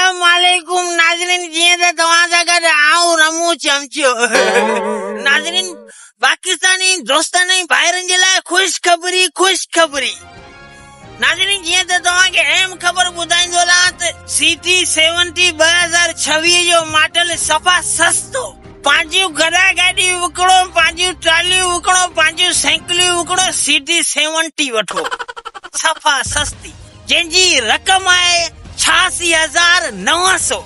अस्सलाम वालेकुम नाज़रीन, जीअं त तव्हां सां गॾु आऊं रमू चमचियो। नाज़रीन, पाकिस्तानी दोस्तनि ऐं भाइरनि जे लाइ ख़ुशख़बरी। नाज़रीन, जीअं त तव्हांखे अहम ख़बर ॿुधाईंदो रहां त CT70 2026 जो मॉडल सफ़ा सस्तो। पंहिंजियूं गॾा गाॾी विकिणो, पंहिंजियूं ट्रालियूं विकिणो, पंहिंजियूं साइकिलियूं विकिणो, CT70 वठो सफ़ा सस्ती, जंहिंजी रक़म आहे 86,900।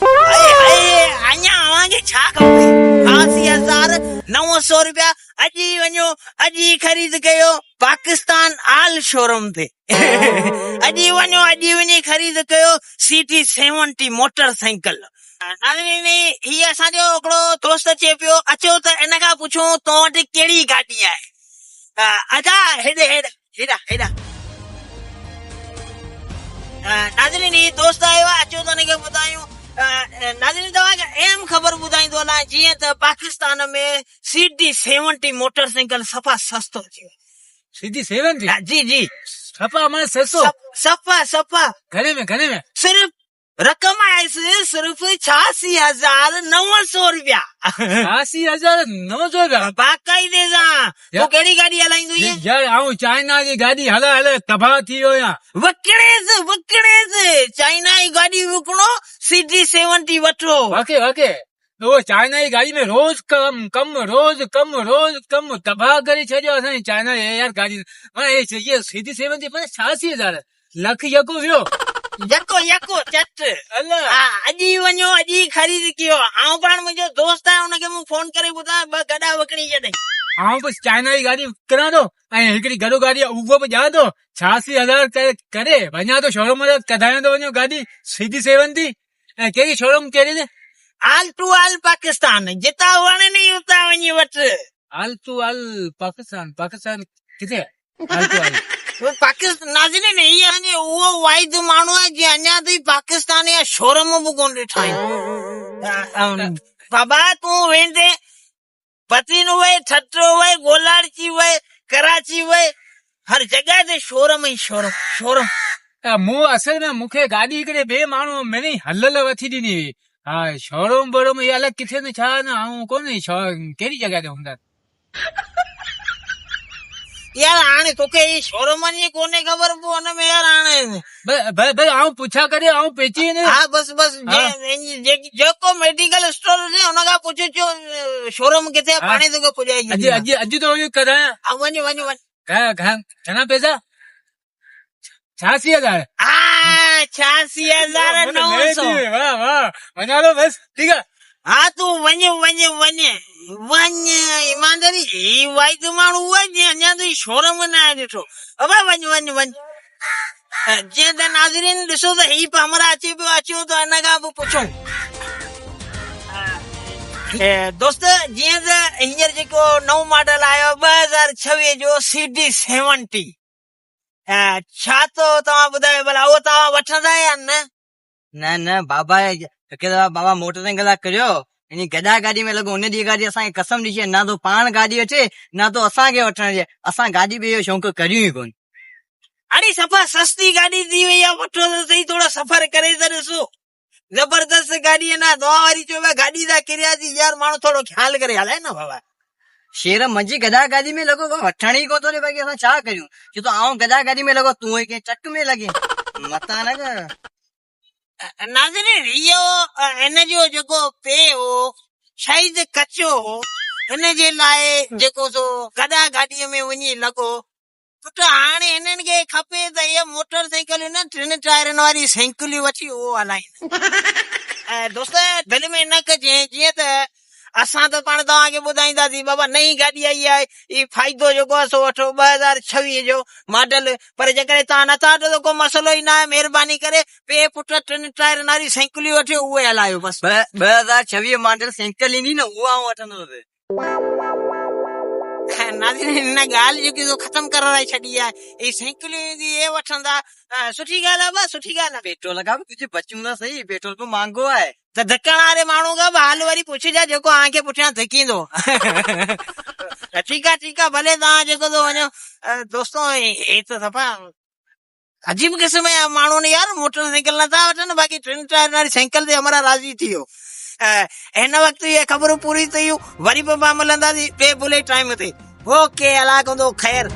अञा अवांखे छा खपे? 86,900 रुपया। अॼु ई वञो, अॼु ई ख़रीद कयो पाकिस्तान आल शोरूम ते। अॼु ई वञो, अॼु ई वञी ख़रीद कयो CT70 मोटरसाइकिल। हीअ असांजो हिकिड़ो दोस्त चए पियो, अचो त इन खां पुछूं तो वटि कहिड़ी गाॾी आहे। अच्छा, हेॾा नाज़रीन, ही दोस्त आयो आहे, अचो त हिनखे ॿुधायूं। नाज़रीन, तव्हांखे अहम ख़बर ॿुधाईंदो हलां, जीअं त पाकिस्तान में CT70 मोटरसाइकिल सफ़ा सस्तो थी वियो। CT70? जी सफ़ा माना 600? सफ़ा घणे में? सिर्फ रक़म आहे सिर्फ 86,900 रुपया। 86,900 रुपया? बाक़ाइदे सां। तूं कहिड़ी गाॾी हलाईंदो? यार आऊं चाइना जी गाॾी हला तबाह थी वियो आहियां। विकिणेसि चाइना जी गाॾी विकिणो, CT70 वठो। वाके वो चाइना जी गाॾी में रोज कम तबाह करे छॾियो असांजी चाइना यार गाॾी। माना CT70 86,000 लख यको वियो। यको चट। अॼु ई वञो, अॼु ई ख़रीद कयो। आऊं पाण मुंहिंजो दोस्त आहे, हुनखे मूं फोन करे ॿुधायां 2 गॾा विकिणी छॾे। आऊं बसि चाइना जी गाॾी विकिणां थो ऐं हिकिड़ी गॾो गाॾी उहो बि ॼाण थो 86,000 करे वञा थो शोरूम में कढायां थो वञो गाॾी CT70। ऐं कहिड़ी शोरूम कहिड़ी न? आल टू आल पाकिस्तान, जितां वणे नी उतां वञी वठ। आल टू आल पाकिस्तान किथे? आल टू आल पाकिस्तान। नाज़रीन, हीअ उहो वाहिद माण्हू आहे जंहिं अञा ताईं पाकिस्तान जा शोरूम बि कोन ॾिठा आहिनि। बाबा, तूं वेंदे पतीन वए, ठट्रो वए, गोलारची वए, कराची वए, हर जॻह ते शोरूम ई शोरूम। मूं असल में मूंखे गाॾी हिकिड़े ॿिए माण्हू में हलल वठी ॾिनी हुई। हा, शोरूम इहे अलॻि किथे न छा न आऊं कोन्हे कहिड़ी जॻह ते हूंदा। यार हाणे तोखे शोरूमनि जी कोन्हे ख़बर, पोइ हुन में यार हाणे आऊं पुछा करे आऊं पेची न। हा, बस जेको मेडिकल स्टोर हुजे हुन खां पुछो शोरूम किथे, पाणे तोखे पुॼाए। अॼु तो करायां। वञ। घणा पैसा? 86,000। 86,900। वाह वञा थो बस। ठीकु आहे। हा, तूं वञ। ईमानदारी, ही वाहिद माण्हू आहे जंहिं अञा ताईं शोरूम न आहे ॾिठो। वञ। जीअं त नाज़रीन ॾिसो त ही हमरा अचे पियो, अचो त हिन खां बि पुछूं। दोस्त, जीअं त हींअर जेको नओं मॉडल आयो 2026 जो CT70, छा तो तव्हां ॿुधायो भला, उहो तव्हां वठंदा या न? न बाबा मोटरसाइकिल करियो इन गॾा गाॾी में लॻो। हुन ॾींहुं गाॾी असांखे कसम ॾिसी न तो पाण गाॾी अचे न तो असांखे वठण अचे। असां गाॾी बि इहो शौक़ु करियूं ई कोन। अरे सफ़ा सस्ती गाॾी थी वई आहे, वठो त सही, थोरो सफ़र करे त ॾिसो। जबरदस्त गाॾी आहे न, तव्हां वरी चयो गाॾी था किरियासीं। यार माण्हू थोरो ख्याल करे हलाए न बाबा। शेर मुंहिंजी गॾा गाॾी में लॻो वठण ई कोन थो बाक़ी असां छा करियूं? छो त आऊं गॾा गाॾी में लॻो, तूं कंहिं चक में लॻे मता न कर। नाज़रीन, इहो हिन जो जेको पे हो शायदि कचो हो, हिन जे लाइ जेको सो गॾा गाॾीअ में वञी लॻो। पुट, हाणे हिननि खे खपे त इहे मोटरसाइकिल न 3 टायरनि वारी साइकिलियूं वठी उहो हलाइनि। दोस्त, दिलि में न कजे, जीअं त असां त पाण तव्हांखे ॿुधाईंदासीं बाबा नई गाॾी आई आहे, ही फ़ाइदो जेको आहे सो वठो 2026 जो मॉडल। पर जेकॾहिं तव्हां नथा वठो त को मसइलो ई न आहे। महिरबानी करे पे पुट 3 टायरनि वारी साइकिलियूं वठो, उहे हलायो बस। 2026 मॉडल साइकिल ईंदी न, उहा आऊं वठंदुसि। नाज़रीन, हिन ॻाल्हि जेकी ख़तम कराए छॾी आहे, ही साइकिलियूं इहे वठंदा। सुठी ॻाल्हि आहे, सुठी ॻाल्हि आहे। पेट्रोल खां बि कुझु बचूं था सही, पेट्रोल बि महांगो आहे। त धकण वारे माण्हू खां हाल वरी पुछिजा जेको आंखे पुठियां धिकींदो। ठीकु आहे, भले तव्हां जेको तो वञो। दोस्तो, हे त सफ़ा अजीब क़िस्म जा माण्हू ने यार मोटरसाइकिल नथा वठनि बाक़ी 3 टायर वारी साइकिल ते हमारा राज़ी थी वियो हिन वक़्तु इहे ख़बरूं पूरी थियूं वरी बि पाण मिलंदासीं ॿिए बुलेट टाइम ते ओके अला कंदो ख़ैर